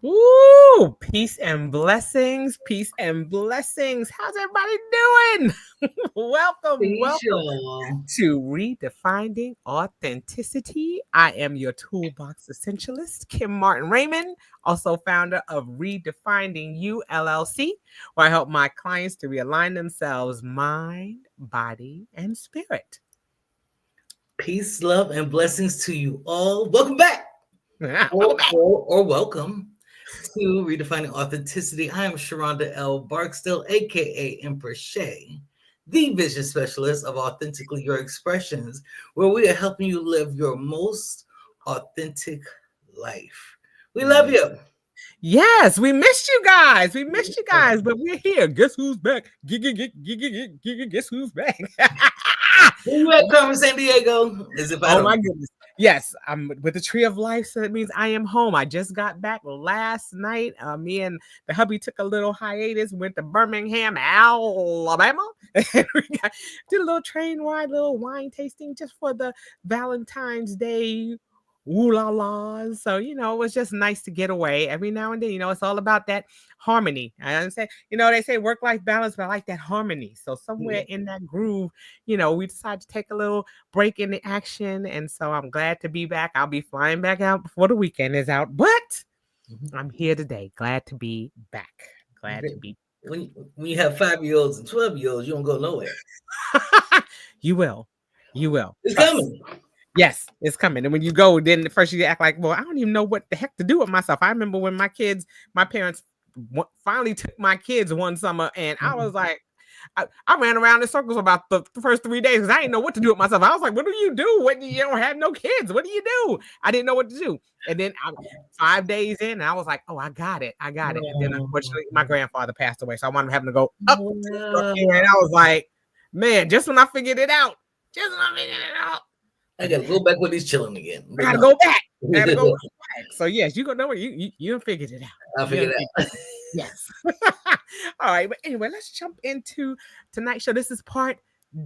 Ooh, peace and blessings, peace and blessings. How's everybody doing? welcome Facial. to Redefining Authenticity. I am your toolbox essentialist, Kim Martin Raymond, also founder of Redefining You LLC, where I help my clients to realign themselves, mind, body, and spirit. Peace, love, and blessings to you all. Welcome back, Welcome back. or welcome to Redefining Authenticity. I am Sheronda L. Barksdale, aka Empress Shay, the vision specialist of Authentically Your Expressions, where we are helping you live your most authentic life. We love you. Yes, we missed you guys. We missed you guys, but we're here. Guess who's back? Guess who's back? Where you at, Carmen San Diego? As if I Oh don't my know. goodness. Yes, I'm with the tree of life, so that means I am home. I just got back last night. Me and the hubby took a little hiatus, went to Birmingham, Alabama, and did a little train ride, little wine tasting just for the Valentine's Day. Ooh la la. So, it was just nice to get away every now and then. It's all about that harmony. I understand, they say work life balance, but I like that harmony. So, somewhere in that groove, we decided to take a little break in the action. And so I'm glad to be back. I'll be flying back out before the weekend is out, but I'm here today. Glad to be back. Glad to be. When you have 5-year-olds and 12-year-olds, you don't go nowhere. You will. You will. It's Trust. coming. Yes, it's coming. And when you go, then first you act like, well, I don't even know what the heck to do with myself. I remember when my parents finally took my kids one summer, and I was like, I ran around in circles about the first 3 days because I didn't know what to do with myself. I was like, what do you do when you don't have no kids? What do you do? I didn't know what to do. And then 5 days in, and I was like, oh, I got it. I got it. And then unfortunately, my grandfather passed away. So I wound up having to go up to the store. And I was like, man, just when I figured it out, I gotta go back with these children again. I gotta go back. I gotta go back. So yes, you go know what you figured it out. I figured it out. Yes. All right. But anyway, let's jump into tonight's show. This is part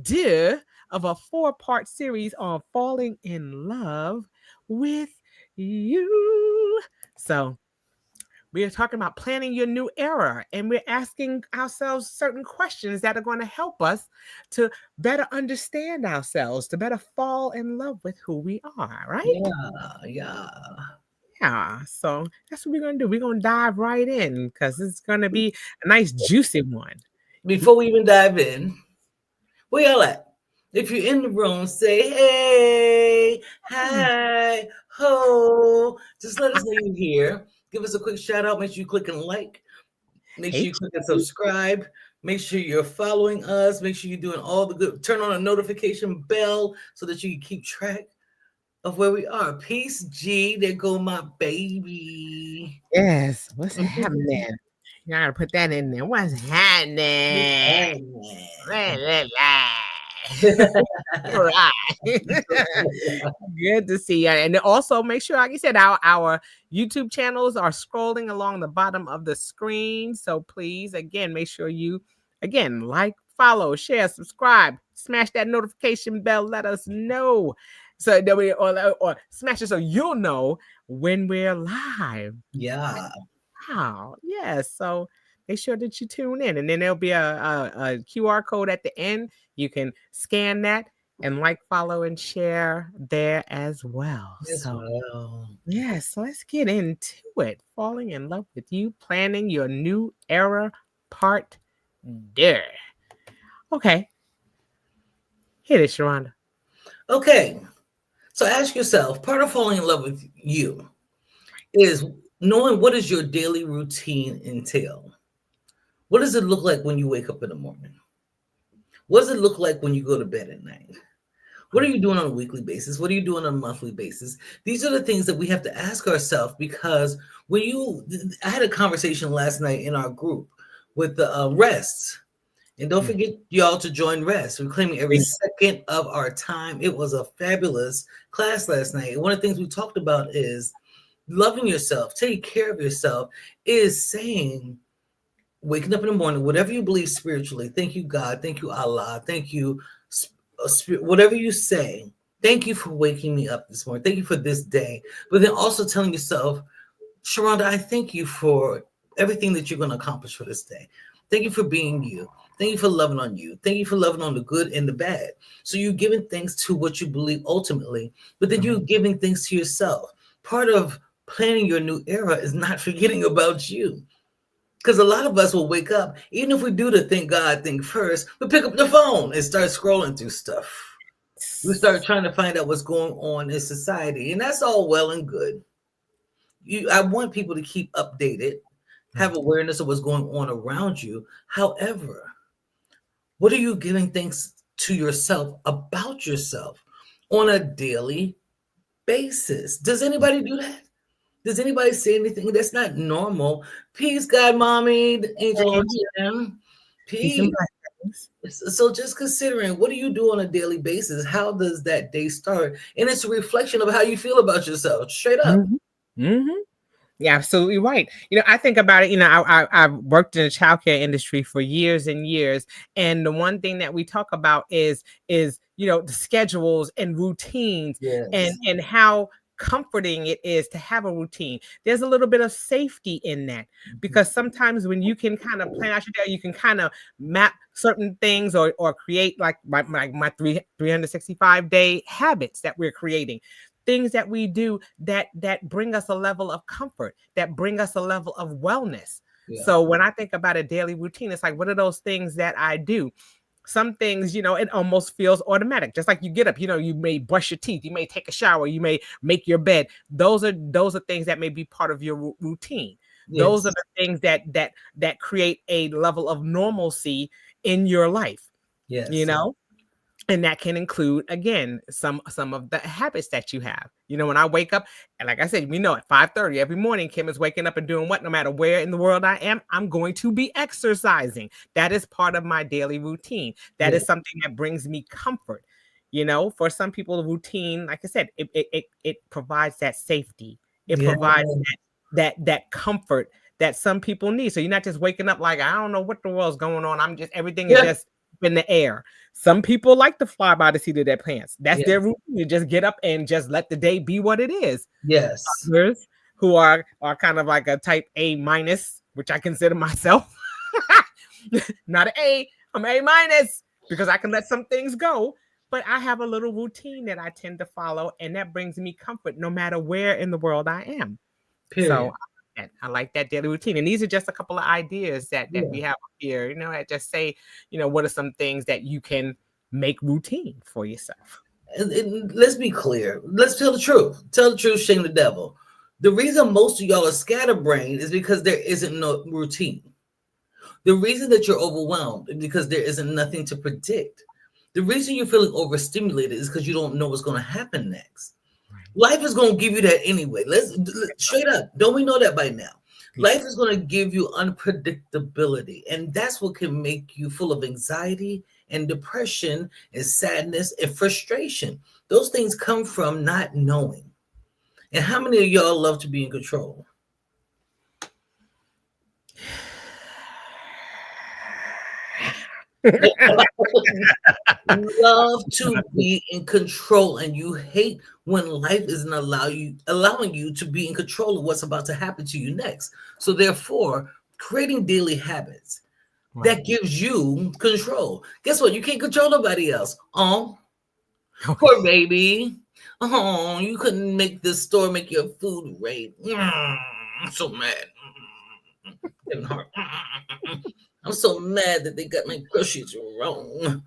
two of a 4-part series on falling in love with you. So we are talking about planning your new era, and we're asking ourselves certain questions that are going to help us to better understand ourselves, to better fall in love with who we are, right? Yeah. Yeah. So that's what we're going to do. We're going to dive right in because it's going to be a nice, juicy one. Before we even dive in, where y'all at? If you're in the room, say hey, hi, ho. Just let us know you're here. Give us a quick shout out. Make sure you click and like. Make sure Hey, you click and subscribe. Make sure you're following us. Make sure you're doing all the good. Turn on a notification bell so that you can keep track of where we are. Peace, G. There go my baby. yes. What's happening? You gotta put that in there. What's happening? Right. Good to see you. And also make sure, like you said, our YouTube channels are scrolling along the bottom of the screen. So please, again, make sure you like, follow, share, subscribe, smash that notification bell, let us know. So that we or smash it so you'll know when we're live. Yeah. Wow. Yes. So make sure that you tune in. And then there'll be a QR code at the end. You can scan that and like, follow, and share there as well. As So, well. yes, so let's get into it. Falling in love with you, planning your new era, part there. Okay. Hit it, Sheronda. Okay. So ask yourself, part of falling in love with you is knowing what does your daily routine entail? What does it look like when you wake up in the morning? What does it look like when you go to bed at night? What are you doing on a weekly basis? What are you doing on a monthly basis? These are the things that we have to ask ourselves because I had a conversation last night in our group with the rest. And don't forget y'all to join rest. We're claiming every second of our time. It was a fabulous class last night. And one of the things we talked about is loving yourself, taking care of yourself, is saying, waking up in the morning, whatever you believe spiritually, thank you, God, thank you, Allah, thank you, whatever you say, thank you for waking me up this morning, thank you for this day. But then also telling yourself, Sharonda, I thank you for everything that you're going to accomplish for this day. Thank you for being you. Thank you for loving on you. Thank you for loving on the good and the bad. So you're giving things to what you believe ultimately, but then you're Right. giving things to yourself. Part of planning your new era is not forgetting about you. Because a lot of us will wake up, even if we do the thank God thing first, we pick up the phone and start scrolling through stuff. We start trying to find out what's going on in society, and that's all well and good. I want people to keep updated, have Right. awareness of what's going on around you. However, what are you giving things to yourself about yourself on a daily basis? Does anybody do that? Does anybody say anything that's not normal? Peace, God, mommy, the angel on Right. him. Peace and Peace. blessings. So just considering, what do you do on a daily basis? How does that day start? And it's a reflection of how you feel about yourself, straight up. Mhm. Mhm. Yeah, absolutely right. I think about it. I've worked in the childcare industry for years and years, and the one thing that we talk about is the schedules and routines, and Yes. how comforting it is to have a routine. There's a little bit of safety in that, because sometimes when you can kind of plan out your day, you can kind of map certain things, or create like my 365-day habits that we're creating, things that we do that bring us a level of comfort, that bring us a level of wellness. Yeah. So when I think about a daily routine, it's like, what are those things that I do? Some things, it almost feels automatic. Just like you get up, you may brush your teeth, you may take a shower, you may make your bed. Those are things that may be part of your routine. Those are Yes. the things that create a level of normalcy in your life, you Yes. know? And that can include, again, some of the habits that you have. When I wake up, and like I said, we know at 5:30 every morning, Kim is waking up and doing what? No matter where in the world I am, I'm going to be exercising. That is part of my daily routine. That Yeah. is something that brings me comfort. For some people, the routine, like I said, it provides that safety. It Yeah. provides that comfort that some people need. So you're not just waking up like, I don't know what the world's going on. Everything is Yeah. just in the air. Some people like to fly by the seat of their pants. That's their Yes. routine, to just get up and just let the day be what it is. Yes. Others who are kind of like a type A minus, which I consider myself. Not an A, I'm A minus, because I can let some things go. But I have a little routine that I tend to follow, and that brings me comfort no matter where in the world I am. So Period. I like that daily routine. And these are just a couple of ideas that Yeah. we have here, that just say, what are some things that you can make routine for yourself. And let's be clear. Let's tell the truth. Tell the truth, shame the devil. The reason most of y'all are scatterbrained is because there isn't no routine. The reason that you're overwhelmed is because there isn't nothing to predict. The reason you're feeling overstimulated is because you don't know what's going to happen next. Right. Life is going to give you that anyway. Let's straight up. Don't we know that by now? Life Yes. is going to give you unpredictability, and that's what can make you full of anxiety and depression and sadness and frustration. Those things come from not knowing. And how many of y'all love to be in control? Love to be in control, and you hate when life isn't allowing you to be in control of what's about to happen to you next. So therefore, creating daily habits Right. that gives you control. Guess what? You can't control nobody else. Oh, Okay. poor baby. Oh, you couldn't make the store make your food right. I'm so mad. Getting hard. I'm so mad that they got my groceries wrong.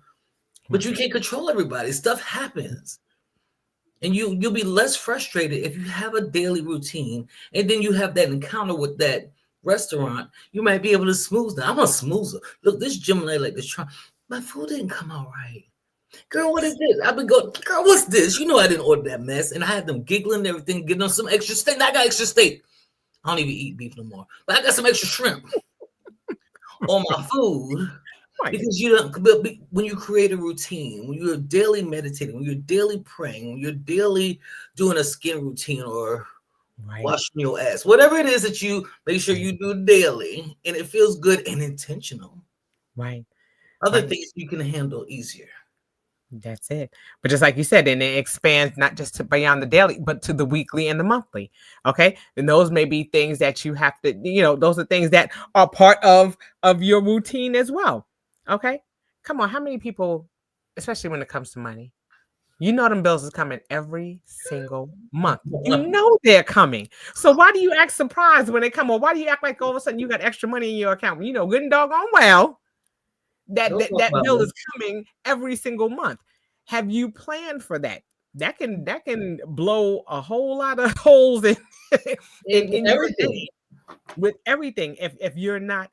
But Right. you can't control everybody. Stuff happens. And you'll be less frustrated if you have a daily routine and then you have that encounter with that restaurant. You might be able to smooth that. I'm a smoozer. Look, this Gemini like this. My food didn't come out right. Girl, what is this? I've been going, girl, what's this? You know I didn't order that mess. And I had them giggling and everything, giving them some extra steak. Now I got extra steak. I don't even eat beef no more. But I got some extra shrimp on my food. Right. Because you don't, but when you create a routine, when you're daily meditating, when you're daily praying, when you're daily doing a skin routine or Right. washing your ass, whatever it is that you make sure you do daily, and it feels good and intentional, Right. other Right. things you can handle easier. That's it. But just like you said, then it expands not just to beyond the daily, but to the weekly and the monthly. Okay. And those may be things that you have to, those are things that are part of your routine as well. Okay. Come on, how many people, especially when it comes to money, them bills is coming every single month. You know they're coming. So why do you act surprised when they come? Or why do you act like all of a sudden you got extra money in your account? You know, good and doggone well that Don't that, talk that about bill me. is coming every single month. Have you planned for that? That can blow a whole lot of holes in With in your everything. day with everything if you're not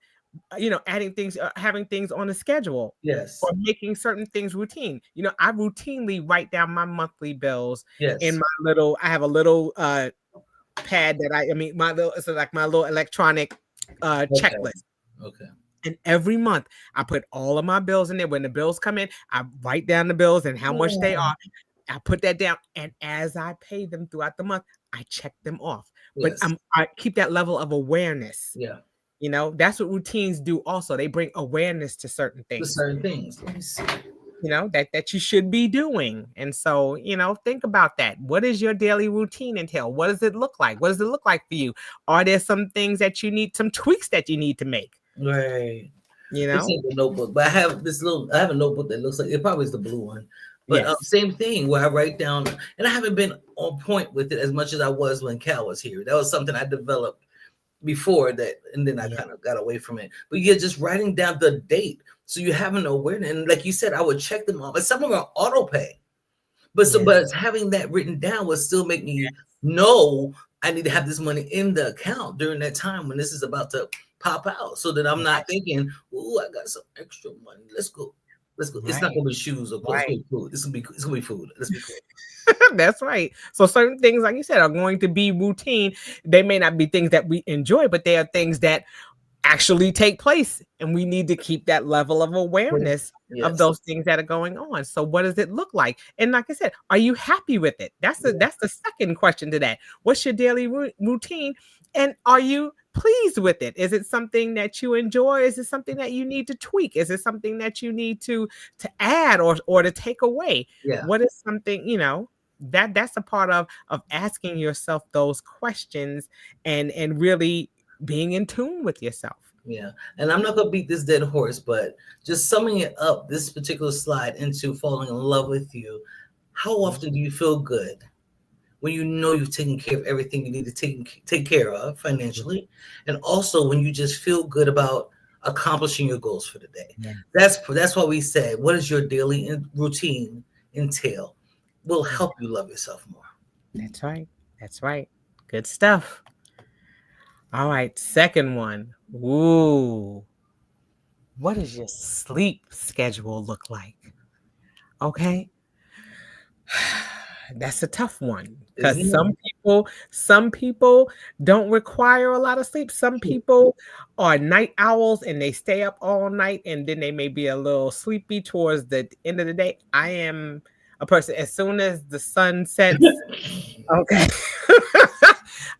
adding things, having things on a schedule or Yes. making certain things routine. I routinely write down my monthly bills in Yes. my little. I have a little pad that I mean my little. It's like my little electronic Okay. checklist. Okay. And every month, I put all of my bills in there. When the bills come in, I write down the bills and how much they Yeah. are. I put that down, and as I pay them throughout the month, I check them off. But Yes. I keep that level of awareness. Yeah. That's what routines do. Also, they bring awareness to certain To things. certain things. Let me see. That you should be doing. And so, think about that. What does your daily routine entail? What does it look like? What does it look like for you? Are there some things that you need, some tweaks that you need to make? Right. You This know? ain't the notebook, but I have a notebook that looks like it probably is the blue one. But Yes. same thing where I write down, and I haven't been on point with it as much as I was when Cal was here. That was something I developed before that, and then I Yeah. kind of got away from it. But yeah, just writing down the date so you have an awareness. And like you said, I would check them off. But some of them are auto pay. Yes. But having that written down would still make me know I need to have this money in the account during that time when this is about to pop out, so that I'm not Right. thinking, "Ooh, I got some extra money. Let's go. Let's go." It's not Right. gonna be shoes or clothes. It's Right. gonna be food. It's gonna be food. Let's be clear. That's right. So certain things, like you said, are going to be routine. They may not be things that we enjoy, but they are things that actually take place. And we need to keep that level of awareness of Yes. those things that are going on. So what does it look like? And like I said, are you happy with it? Yeah. That's the second question to that. What's your daily routine? And are you pleased with it? Is it something that you enjoy? Is it something that you need to tweak? Is it something that you need to add or to take away? Yeah. What is something, that's a part of asking yourself those questions and really being in tune with yourself. Yeah. And I'm not gonna beat this dead horse, but just summing it up, this particular slide into falling in love with you. How Mhm. often do you feel good when you know you've taken care of everything you need to take care of financially, and also when you just feel good about accomplishing your goals for the day? Yeah. That's why we said, what does your daily routine entail? Will Yeah. help you love yourself more. That's right. That's right. Good stuff. All right. Second one. Ooh. What does your sleep schedule look like? Okay. That's a tough one because Isn't it? some people don't require a lot of sleep. Some people are night owls and they stay up all night and then they may be a little sleepy towards the end of the day. I am a person as soon as the sun sets. Okay.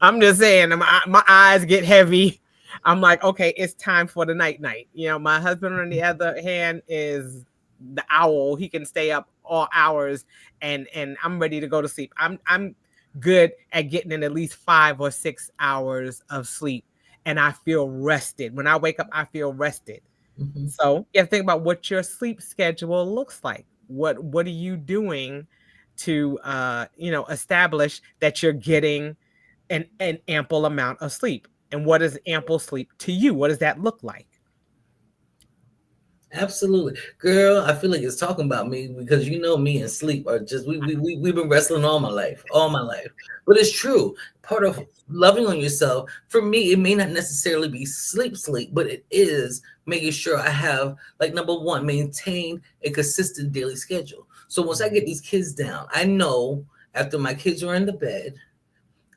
I'm just saying, my eyes get heavy. I'm like, okay, it's time for the night. My husband, on the other hand, is the owl. He can stay up all hours, and I'm ready to go to sleep. I'm good at getting in at least 5 or 6 hours of sleep, and I feel rested. When I wake up, I feel rested. Mhm. So you have to think about what your sleep schedule looks like. What are you doing to establish that you're getting an ample amount of sleep? And what is ample sleep to you? What does that look like? Absolutely. Girl, I feel like it's talking about me because you know me and sleep are just we've been wrestling all my life, all my life. But it's true. Part of Yes. loving on yourself, for me, it may not necessarily be sleep, but it is making sure I have, like, number one, maintain a consistent daily schedule. So once I Yeah. get these kids down, I know after my kids are in the bed,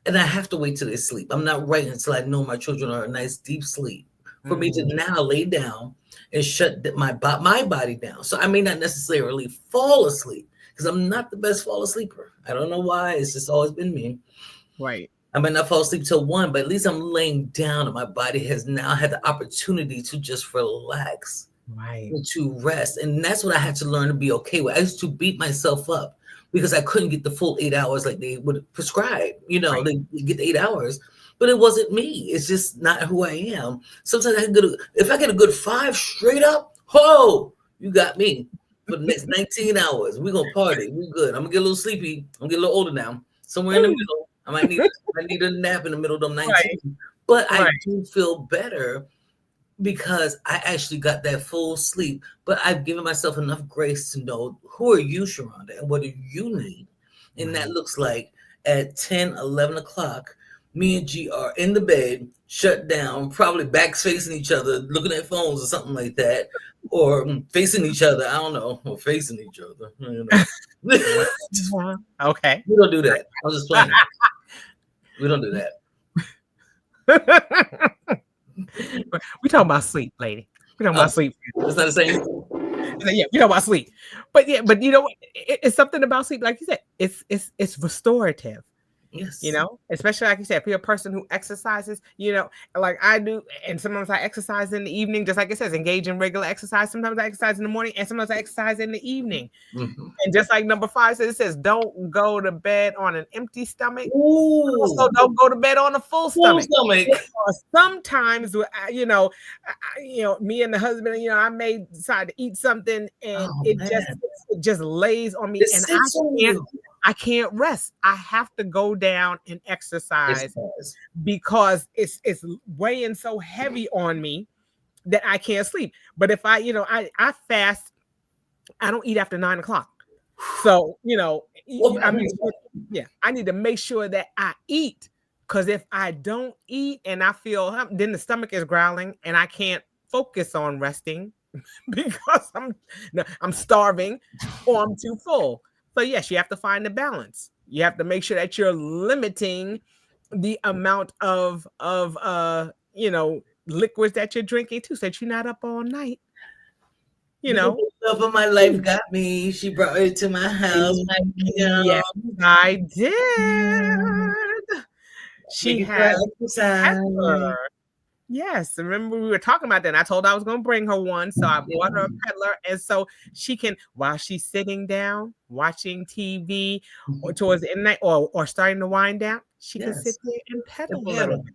and I have to wait till they sleep. I'm not waiting until I know my children are a nice deep sleep for me to Mhm. now lay down and shut my body down. So I may not necessarily fall asleep because I'm not the best fall asleeper. I don't know why. It's just always been me. Right. I might not fall asleep till 1, but at least I'm laying down and my body has now had the opportunity to just relax Right. and to rest. And that's what I had to learn to be okay with. I used to beat myself up because I couldn't get the full 8 hours like they would prescribe. Right. They get the 8 hours, but it wasn't me. It's just not who I am. Sometimes if I get a good 5 straight up, ho, you got me. For the next 19 hours, we're gonna party. We good. I'm gonna get a little sleepy. I'm gonna get a little older now. Somewhere in the middle. I need a nap in the middle of them Right. 19. But I Right. do feel better because I actually got that full sleep. But I've given myself enough grace to know who are you, Sheronda, and what do you need? And that Right. looks like at 10, 11 o'clock, me and G are in the bed, shut down, probably backs facing each other, looking at phones or something like that, or facing each other. I don't know, or facing each other. Well, okay. We don't do that. I'm just playing. We don't do that. We talking about sleep, lady. We talking about sleep. It's not the same. Yeah, we talking about sleep. But yeah, but you know what? It's something about sleep, like you said. It's restorative. Yes. Especially like you said, if you're a person who exercises, like I do, and sometimes I exercise in the evening, just like it says, engage in regular exercise. Sometimes I exercise in the morning, and sometimes I exercise in the evening. Mm-hmm. And just like number 5 says, it says, don't go to bed on an empty stomach. Ooh. Also, don't go to bed on a full stomach. Sometimes, me and the husband, I may decide to eat something, and it just lays on me, and I can't rest. I have to go down and exercise because it's weighing so heavy on me that I can't sleep. But if I fast, I don't eat after 9 o'clock. So, I need to make sure that I eat, because if I don't eat and I feel, then the stomach is growling and I can't focus on resting because I'm starving or I'm too full. So yes, you have to find the balance. You have to make sure that you're limiting the amount of liquids that you're drinking too, so that you're not up all night. The love of my life got me. She brought it to my house. Yes, I did. She had peddler. Yes, remember we were talking about that, and I told her I was going to bring her one, so I bought her a peddler, and so she can, while she's sitting down watching TV or towards the end of the night or starting to wind down, she can sit there and pedal a little bit.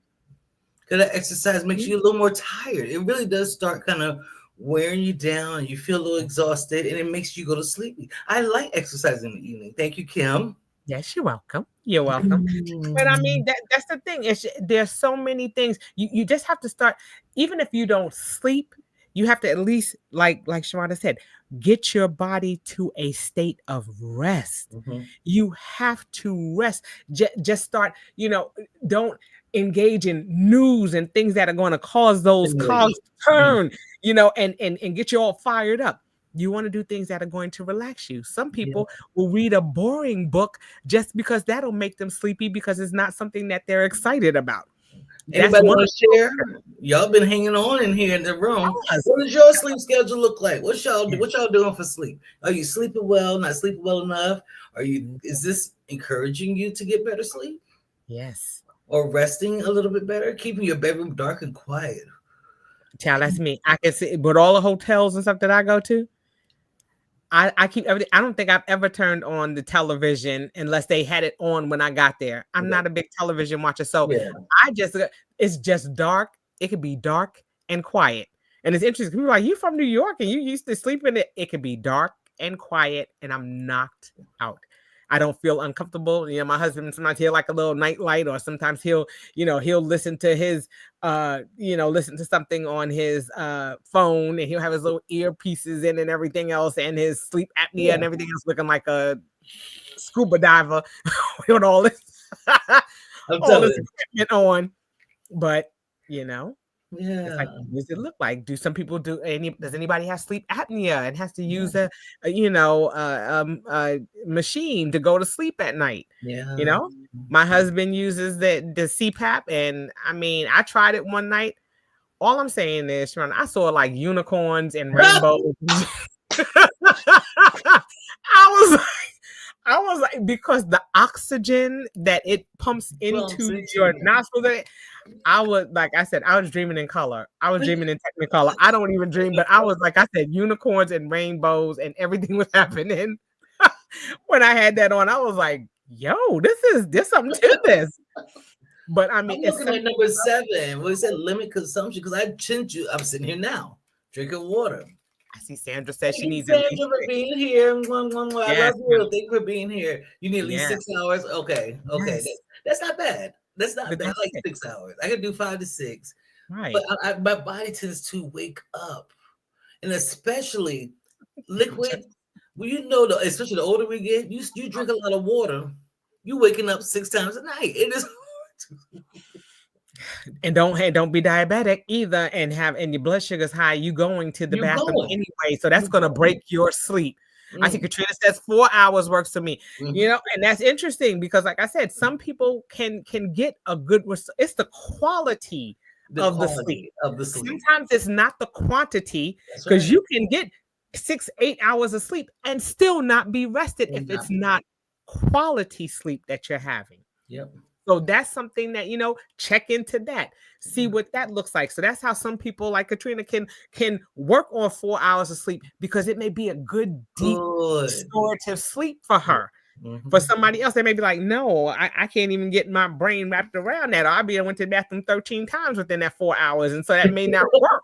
Because that exercise makes you a little more tired. It really does start kind of wearing you down, and you feel a little exhausted, and it makes you go to sleep. I like exercising in the evening. Thank you, Kim. Yes, you're welcome. You're welcome. But I mean, that's the thing. There's so many things. You just have to start, even if you don't sleep, you have to at least, like Sheronda said, get your body to a state of rest. Mm-hmm. You have to rest. Just start, don't engage in news and things that are going to cause those cogs to turn, and get you all fired up. You want to do things that are going to relax you. Some people will read a boring book just because that'll make them sleepy, because it's not something that they're excited about. Anybody want to share? Y'all been hanging on in here in the room. What does your sleep schedule look like? What y'all doing for sleep? Are you sleeping well? Not sleeping well enough? Is this encouraging you to get better sleep? Yes. Or resting a little bit better, keeping your bedroom dark and quiet? Child, that's me. I can see with all the hotels and stuff that I go to. I keep everything. I don't think I've ever turned on the television unless they had it on when I got there. I'm not a big television watcher, so it's just dark. It could be dark and quiet, and it's interesting. People are like, you from New York and you used to sleep in it. It could be dark and quiet, and I'm knocked out. I don't feel uncomfortable. My husband, sometimes he'll like a little night light, or sometimes he'll listen to his, listen to something on his phone, and he'll have his little earpieces in and everything else, and his sleep apnea and everything else, looking like a scuba diver with all this, equipment on. But it's like, what does it look like? Do some people does anybody have sleep apnea and has to use a machine to go to sleep at night? My husband uses the CPAP, and I mean, I tried it one night. All I'm saying is, Sharon, I saw like unicorns and rainbows. I was like, because the oxygen that it pumps into your nostrils, I was like I said, I was dreaming in color. I was dreaming in Technicolor. I don't even dream, but I was like I said, unicorns and rainbows and everything was happening. When I had that on, I was like, yo, there's something to this. But I mean, I'm it's looking at simple. number 7. What is that? Limit consumption. Because I sent you. I'm sitting here now drinking water. I see Sandra says she Thank you, needs at least Sandra, for 6. being here. Mwah, mwah, mwah. I Yes, love you. Thank you for being here. You need at least yes, 6 hours. Okay, okay. yes. That's not bad. That's not But bad. I that's like it. 6 hours. I can do 5 to 6. But Right. my body tends to wake up, and especially liquid. Well, especially the older we get, you drink a lot of water. You waking up 6 times a night. It is And don't be diabetic either and your blood sugar's high, you going to the you bathroom going. anyway. So that's You gonna break going. your sleep. I see Mm, Katrina says 4 hours works for me. mhm. And that's interesting because like I said, some people can get a good it's the quality The of the sleep. quality of the sleep. Sometimes it's not the quantity That's because right. you can get 6, 8 hours of sleep and still not be rested if And it's not be not quality sleep that you're having. Yep. So that's something that check into that, see Mhm. what that looks like. So that's how some people like Katrina can work on 4 hours of sleep because it may be a good deep Good. restorative sleep for Yeah. her. For Mhm. somebody else, they may be like, no, I can't even get my brain wrapped around that. Or I went to the bathroom 13 times within that 4 hours, and so that may not work.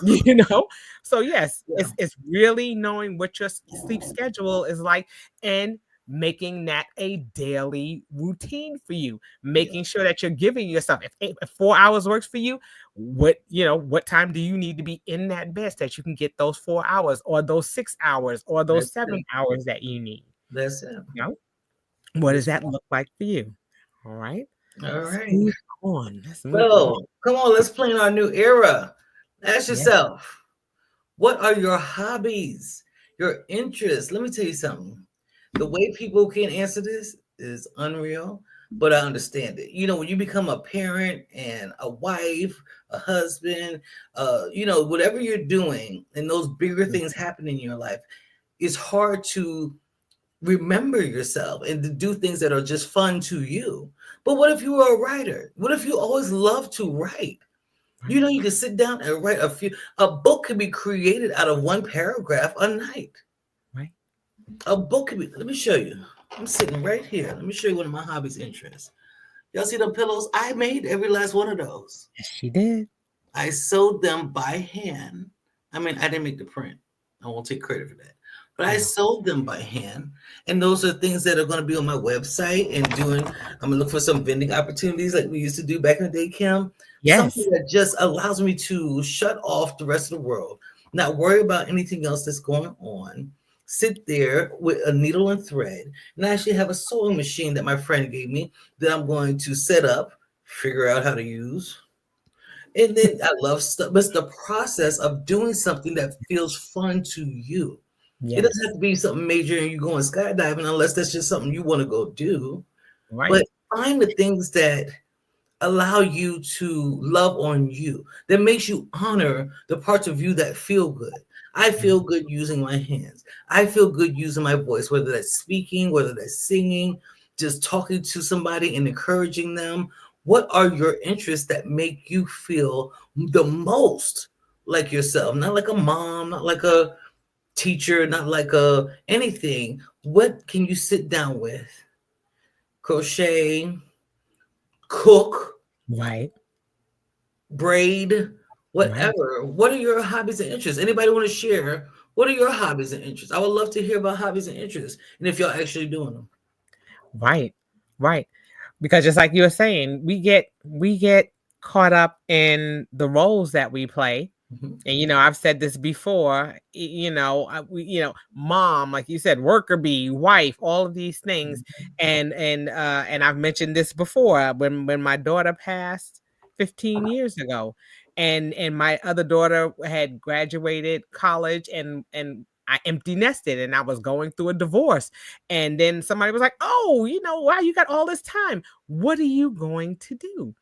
you know so yes, Yeah. it's really knowing what your sleep schedule is like and making that a daily routine for you, Yeah. making sure that you're giving yourself if 4 hours works for you, what time do you need to be in that bed so that you can get those 4 hours or those 6 hours or those That's seven it. hours that you need. That's it. you know what does That's that look like for you? All right, all let's right. move on. So come on, let's play in our new era. Ask Yeah. yourself, what are your hobbies, your interests? Let me tell you something. The way people can answer this is unreal, but I understand it. When you become a parent and a wife, a husband, whatever you're doing, and those bigger things happen in your life, it's hard to remember yourself and to do things that are just fun to you. But what if you were a writer? What if you always love to write? Right. You can sit down and write a book could be created out of one paragraph a night. Right. A book could be, let me show you. I'm sitting right here. Let me show you one of my hobbies, interests. Y'all see them pillows? I made every last one of those. Yes, she did. I sewed them by hand. I mean, I didn't make the print. I won't take credit for that. But I No. sold them by hand. And those are things that are going to be on my website and I'm going to look for some vending opportunities like we used to do back in the day, Kim. Something Yes. that just allows me to shut off the rest of the world, not worry about anything else that's going on, sit there with a needle and thread, and I actually have a sewing machine that my friend gave me that I'm going to set up, figure out how to use, and then I love stuff, but it's the process of doing something that feels fun to you. It doesn't have Yes. to be something major and you going skydiving unless that's just something you want to go do. But Right. find the things that allow you to love on you, that makes you honor the parts of you that feel good. I feel good using my hands. I feel good using my voice, whether that's speaking, whether that's singing, just talking to somebody and encouraging them. What are your interests that make you feel the most like yourself? Not like a mom, not like a teacher, not like a anything. What can you sit down with? Crochet, cook, Right. braid, Right. whatever. What are your hobbies and interests? Anybody want to share? What are your hobbies and interests? I would love to hear about hobbies and interests and if y'all actually doing them. Right. Right. Because just like you were saying, we get caught up in the roles that we play. Mhm. And I've said this before, mom, like you said, worker bee, wife, all of these things. And I've mentioned this before when my daughter passed 15 years ago, and my other daughter had graduated college, and I empty nested and I was going through a divorce. And then somebody was like, "Oh, wow, you got all this time. What are you going to do?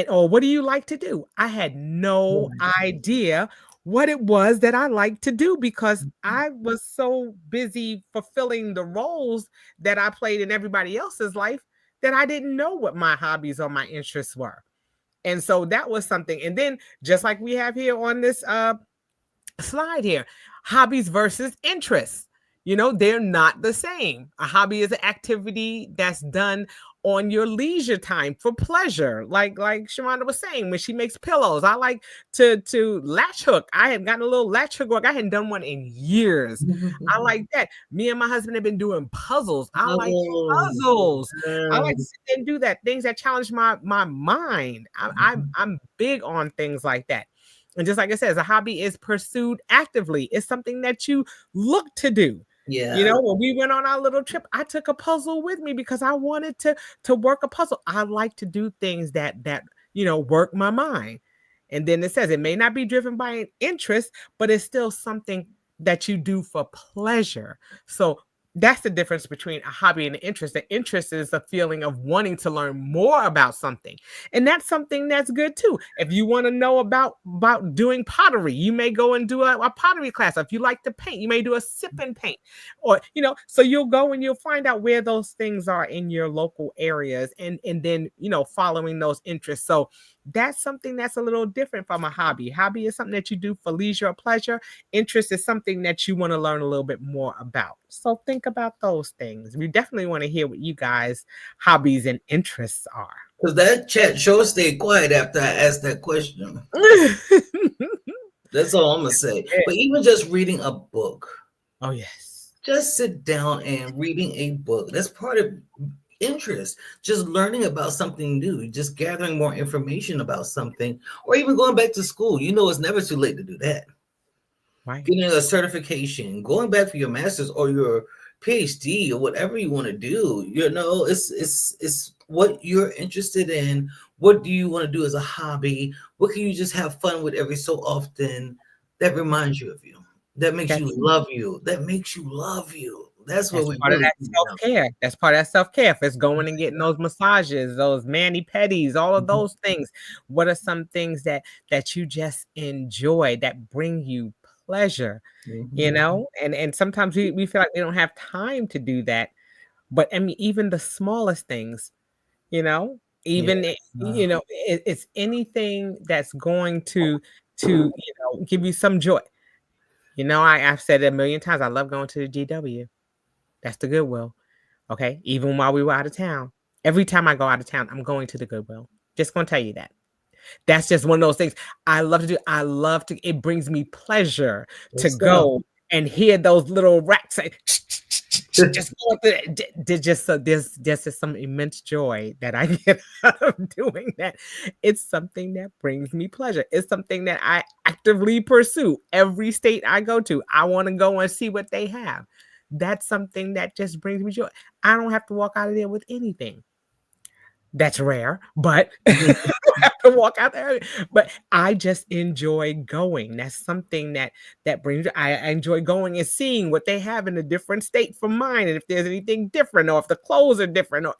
Or what do you like to do?" I had no idea what it was that I like to do because I was so busy fulfilling the roles that I played in everybody else's life that I didn't know what my hobbies or my interests were. And so that was something. And then just like we have here on this slide here, hobbies versus interests. They're not the same. A hobby is an activity that's done on your leisure time for pleasure. Like Sheronda was saying, when she makes pillows, I like to latch hook. I had gotten a little latch hook work. I hadn't done one in years. I like that. Me and my husband have been doing puzzles. I like Oh, puzzles. I yeah. like to sit there and do that. Things that challenge my mind. I'm big on things like that. And just like it says, a hobby is pursued actively. It's something that you look to do. Yeah. When we went on our little trip, I took a puzzle with me because I wanted to work a puzzle. I like to do things that work my mind. And then it says it may not be driven by an interest, but it's still something that you do for pleasure. So that's the difference between a hobby and an interest. The interest is a feeling of wanting to learn more about something. And that's something that's good too. If you want to know about doing pottery, you may go and do a pottery class. If you like to paint, you may do a sip and paint. Or, so you'll go and you'll find out where those things are in your local areas, and then, following those interests. So that's something that's a little different from a hobby. Hobby is something that you do for leisure or pleasure. Interest is something that you want to learn a little bit more about. So think about those things. We definitely want to hear what you guys' hobbies and interests are. Because that chat sure stayed quiet after I asked that question. That's all I'm gonna say. But even just reading a book, Oh, yes. just sit down and reading a book. That's part of interest. Just learning about something new, just gathering more information about something, or even going back to school. It's never too late to do that. Right. Getting a certification, going back for your master's or your PhD or whatever you want to do. It's what you're interested in. What do you want to do as a hobby? What can you just have fun with every so often that reminds you of you? That makes you That's love you. That makes you love you. That's what That's we part of really that need now. self-care. That's part of that self-care. If it's going and getting those massages, those mani-pedis, all of Mhm, those things. What are some things that you just enjoy that bring you pleasure? mhm. And sometimes we feel like we don't have time to do that. But I mean, even the smallest things, Yeah. even it's anything that's going to give you some joy. I've said it a million times. I love going to the GW. That's the Goodwill. Okay. Even while we were out of town, every time I go out of town, I'm going to the Goodwill. Just going to tell you that. That's just one of those things I love to do. It brings me pleasure to Good stuff. go and hear those little racks say, just going through it. Just so there's just some immense joy that I get out of doing that. It's something that brings me pleasure. It's something that I actively pursue. Every state I go to, I want to go and see what they have. That's something that just brings me joy. I don't have to walk out of there with anything. That's rare, but I don't have to walk out there. But I just enjoy going. That's something that brings. I enjoy going and seeing what they have in a different state from mine, and if there's anything different, or if the clothes are different, All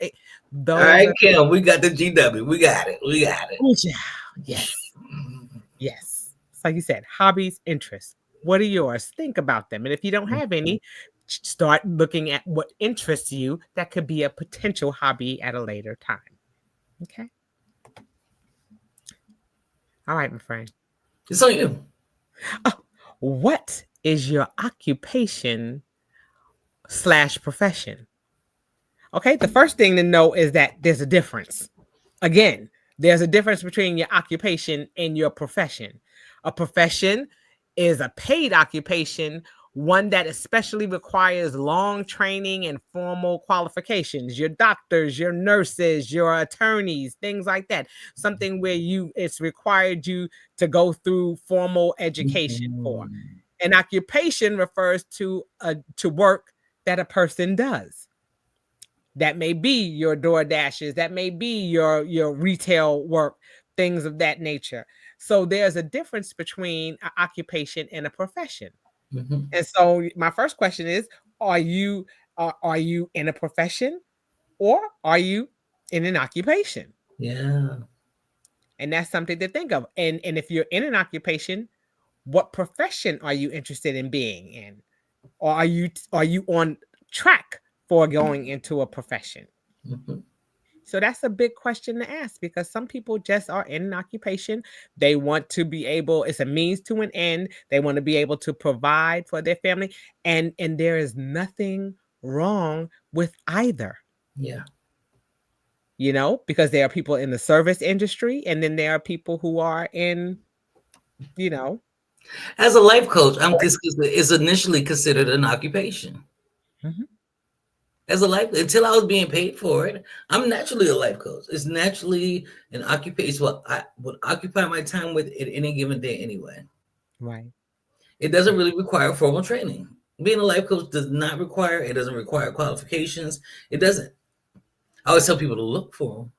those right, are. Kim, we got the GW. We got it. We got it. Oh, yeah. Yes, yes. It's like you said, hobbies, interests. What are yours? Think about them, and if you don't have any, start looking at what interests you. That could be a potential hobby at a later time. Okay. All right, my friend. It's on you. Oh, what is your occupation slash profession? Okay, the first thing to know is that there's a difference. Again, there's a difference between your occupation and your profession. A profession is a paid occupation, one that especially requires long training and formal qualifications. Your doctors, your nurses, your attorneys, things like that. Something where it's required you to go through formal education for. Mhm. An occupation refers to work that a person does. That may be your door dashes, that may be your retail work, things of that nature. So there's a difference between an occupation and a profession. Mhm. And so my first question is, are you are you in a profession, or are you in an occupation? Yeah. And that's something to think of. And if you're in an occupation, what profession are you interested in being in? Or are you on track for going into a profession? Mhm. So that's a big question to ask because some people just are in an occupation. They want to be able, it's a means to an end. They want to be able to provide for their family. And there is nothing wrong with either, Yeah. because there are people in the service industry and then there are people who are in, you know, As a life coach, it's initially considered an occupation. mhm, As a life, until I was being paid for it, I'm naturally a life coach. It's naturally an occupation. What I would occupy my time with at any given day anyway. right. It doesn't really require formal training. Being a life coach does not require. It doesn't require qualifications. It doesn't. I always tell people to look for them.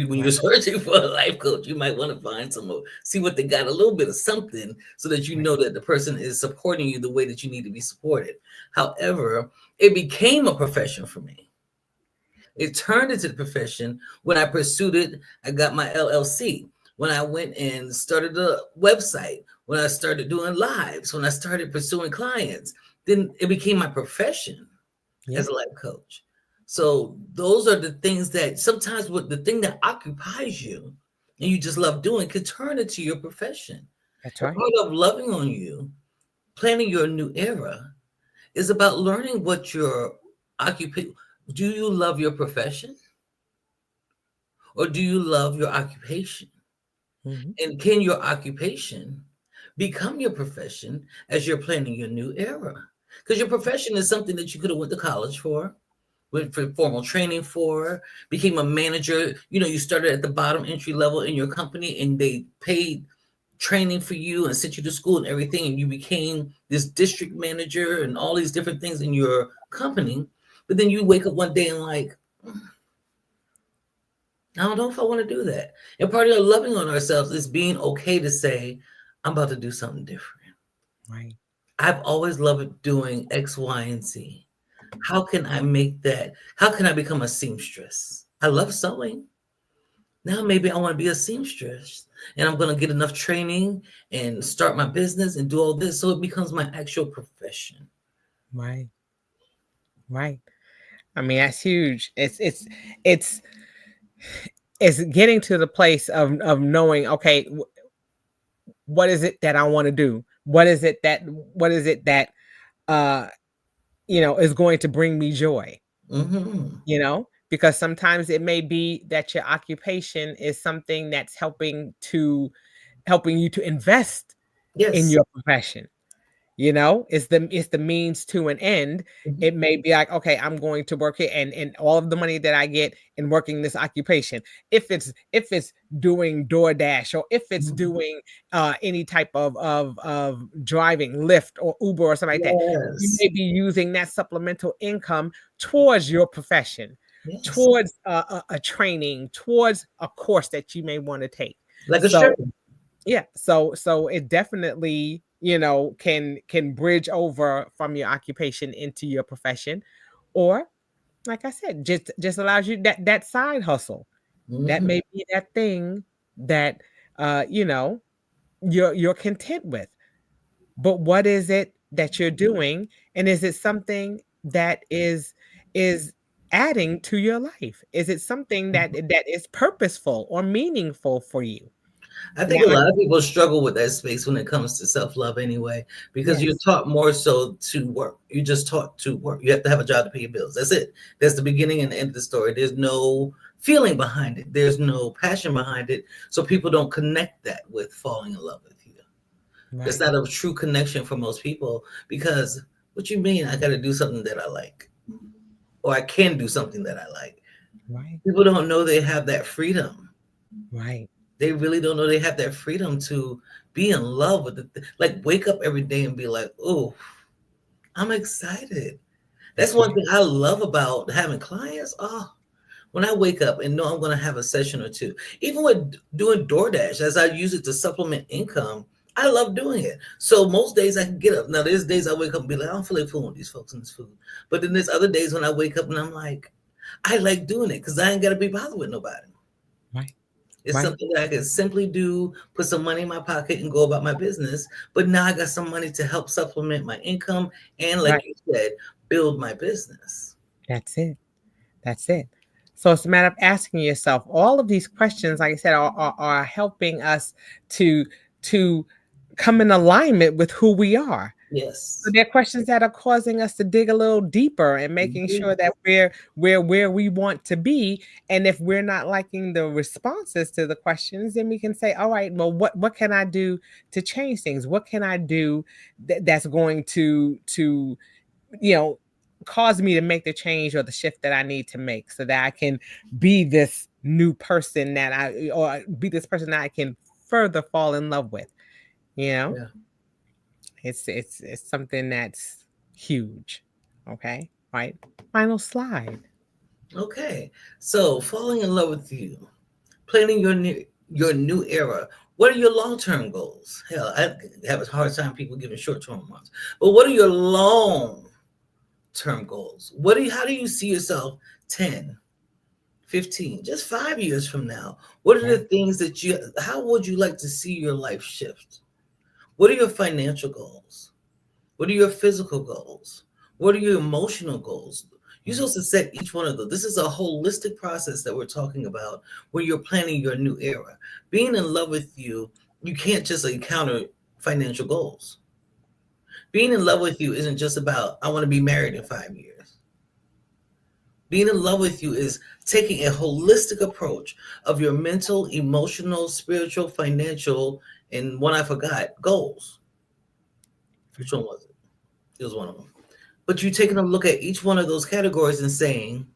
When you're Right. searching for a life coach, you might want to find someone, see what they got, a little bit of something, so that you Right. know that the person is supporting you the way that you need to be supported. However, it became a profession for me. It turned into the profession when I pursued it. I got my LLC. When I went and started a website, when I started doing lives, when I started pursuing clients, then it became my profession Yeah, as a life coach. So those are the things that sometimes what the thing that occupies you and you just love doing can turn into your profession. that's A right. part of loving on you, planning your new era, is about learning what your occupation. Do you love your profession or do you love your occupation? Hmm. And can your occupation become your profession as you're planning your new era? Because your profession is something that you could have went to college for, went for formal training for, became a manager. You started at the bottom entry level in your company and they paid training for you and sent you to school and everything. And you became this district manager and all these different things in your company. But then you wake up one day and like, I don't know if I want to do that. And part of loving on ourselves is being okay to say, I'm about to do something different. Right. I've always loved doing X, Y, and Z. How can I make that? How can I become a seamstress? I love sewing. Now maybe I want to be a seamstress and I'm going to get enough training and start my business and do all this so it becomes my actual profession. Right. Right. I mean, that's huge. It's it's getting to the place of knowing, okay, what is it that I want to do? What is it that uh is going to bring me joy? Hmm. Because sometimes it may be that your occupation is something that's helping you to invest in Yes. your profession. It's the means to an end. Mhm. It may be like, okay, I'm going to work here, and all of the money that I get in working this occupation, if it's doing DoorDash, or if it's Mhm. doing any type of driving Lyft or Uber or something like that, you Yes. may be using that supplemental income towards your profession, Yes. towards a training, towards a course that you may want to take. Like a So shirt. yeah, so it definitely, can bridge over from your occupation into your profession, or like I said, just allows you that side hustle. That Hmm. may be that thing that uh you know you're content with. But what is it that you're doing, and is it something that is adding to your life? Is it something that is purposeful or meaningful for you? I think Now, a lot of people struggle with that space when it comes to self love anyway, because you're yes, taught more so to work. You're just taught to work. You have to have a job to pay your bills. That's it. That's the beginning and the end of the story. There's no feeling behind it, there's no passion behind it. So people don't connect that with falling in love with you. It's right. not a true connection for most people because what you mean, I got to do something that I like, or I can do something that I like. Right, People don't know they have that freedom. right, They really don't know they have that freedom to be in love with it. Like wake up every day and be like, oh, I'm excited. That's that's one right. thing I love about having clients. Oh, when I wake up and know I'm going to have a session or two, even with doing DoorDash, as I use it to supplement income, I love doing it. So most days I can get up. Now there's days I wake up and be like, I don't feel like fooling these folks in this food. But then there's other days when I wake up and I'm like, I like doing it because I ain't got to be bothered with nobody. Right, It's right, something that I can simply do, put some money in my pocket and go about my business. But now I got some money to help supplement my income and, right. like you said, build my business. That's it. That's it. So it's a matter of asking yourself all of these questions, like I said, are helping us to to come in alignment with who we are. So Yes. there are questions that are causing us to dig a little deeper and making Mhm. sure that we're where we want to be. And if we're not liking the responses to the questions, then we can say, all right, well, what can I do to change things? What can I do that's going to you know cause me to make the change or the shift that I need to make so that I can be this new person that I or be this person that I can further fall in love with, you know? Yeah. It's something that's huge. Okay? Right? Final slide. Okay. So falling in love with you, planning your new era. What are your long-term goals? Hell, I have a hard time people giving short-term ones. But what are your long-term goals? How do you see yourself 10, 15, just 5 years from now? What are Yeah. the things how would you like to see your life shift? What are your financial goals? What are your physical goals? What are your emotional goals? You're supposed to set each one of those. This is a holistic process that we're talking about where you're planning your new era. Being in love with you, you can't just encounter financial goals. Being in love with you isn't just about, I want to be married in 5 years. Being in love with you is taking a holistic approach of your mental, emotional, spiritual, financial, and one I forgot, goals. Which one was it? It was one of them. But you taking a look at each one of those categories and saying,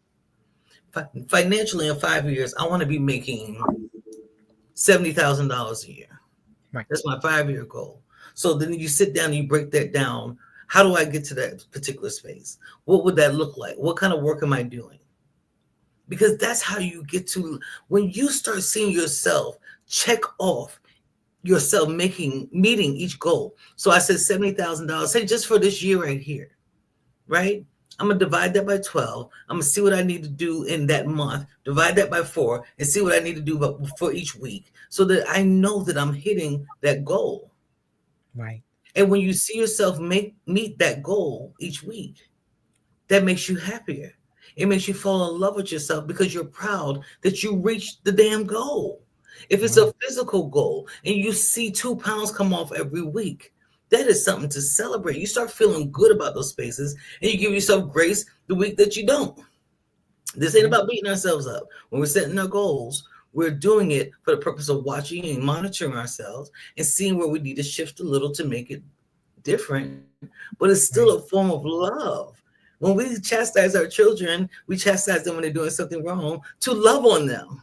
financially in 5 years, I want to be making $70,000 a year. Right. That's my 5 year goal. So then you sit down and you break that down. How do I get to that particular space? What would that look like? What kind of work am I doing? Because that's how you get to, when you start seeing yourself check off yourself meeting each goal. So I said $70,000, say just for this year right here, right? I'm gonna divide that by 12. I'm gonna see what I need to do in that month, divide that by 4, and see what I need to do for each week so that I know that I'm hitting that goal. Right. And when you see yourself meet that goal each week, that makes you happier. It makes you fall in love with yourself because you're proud that you reached the damn goal. If it's Right. a physical goal and you see 2 pounds come off every week, that is something to celebrate. You start feeling good about those spaces and you give yourself grace the week that you don't. This ain't Right. about beating ourselves up. When we're setting our goals, we're doing it for the purpose of watching and monitoring ourselves and seeing where we need to shift a little to make it different, but it's still a Right. form of love. When we chastise our children, we chastise them when they're doing something wrong to love on them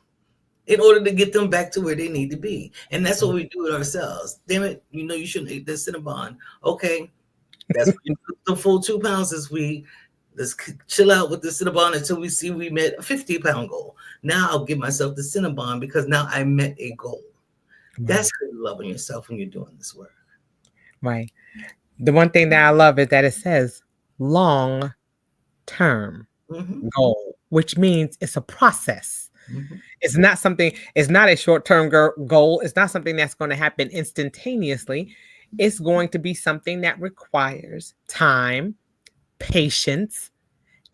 in order to get them back to where they need to be. And that's what we do with ourselves. Damn it, you know you shouldn't eat this Cinnabon. Okay, that's what you took the full 2 pounds this week. Let's chill out with the Cinnabon until we see we met a 50-pound goal. Now I'll give myself the Cinnabon because now I met a goal. Right. That's how you love on yourself when you're doing this work. Right. The one thing that I love is that it says long term Mm-hmm. goal, which means it's a process. Mm-hmm. It's not a short term goal. It's not something that's going to happen instantaneously. It's going to be something that requires time, patience,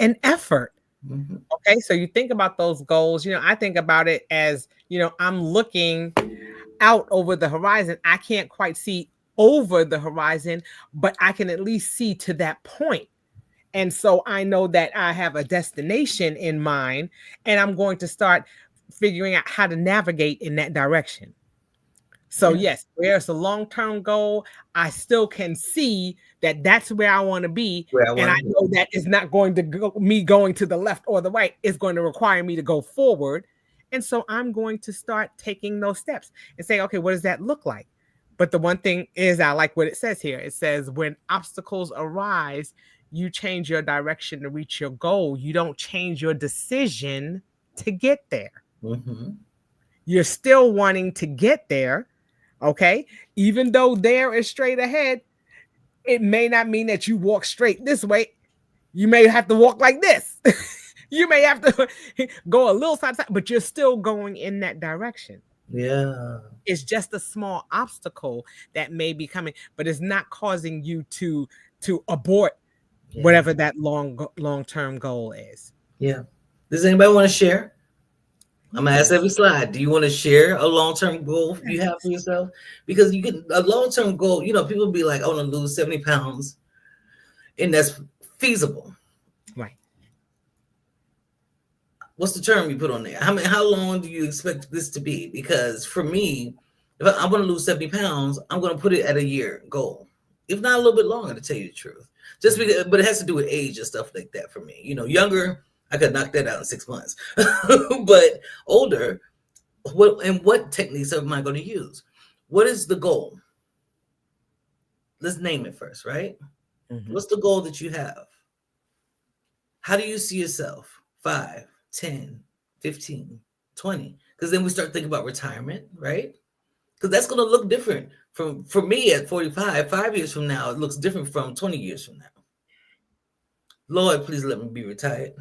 and effort. Mm-hmm. Okay. So you think about those goals, I think about it as, I'm looking out over the horizon. I can't quite see over the horizon, but I can at least see to that point. And so I know that I have a destination in mind, and I'm going to start figuring out how to navigate in that direction. So, Yeah. yes, where's a long term goal, I still can see that that's where I want to be. Where I And I want to be. know that it's not going to go me going to the left or the right. It's going to require me to go forward. And so I'm going to start taking those steps and say, okay, what does that look like? But the one thing is, I like what it says here. It says, when obstacles arise, you change your direction to reach your goal. You don't change your decision to get there. Mm-hmm. You're still wanting to get there. Okay. Even though there is straight ahead, it may not mean that you walk straight this way. You may have to walk like this. You may have to go a little side to side, but you're still going in that direction. Yeah. It's just a small obstacle that may be coming, but it's not causing you to abort Yeah. whatever that long term goal is. Yeah. Does anybody want to share? I'm gonna ask every slide. Do you want to share a long-term goal you have for yourself? Because you can a long-term goal, people be like, I want to lose 70 pounds, and that's feasible. Right. What's the term you put on there? How long do you expect this to be? Because for me, if I want to lose 70 pounds, I'm gonna put it at a year goal. If not a little bit longer, to tell you the truth. Just because, but it has to do with age and stuff like that for me. Younger, I could knock that out in 6 months. But older, what techniques am I going to use? What is the goal? Let's name it first, right? Mm-hmm. What's the goal that you have? How do you see yourself? 5, 10, 15, 20? Because then we start thinking about retirement, right? Because that's going to look different for me at 45. 5 years from now, it looks different from 20 years from now. Lord, please let me be retired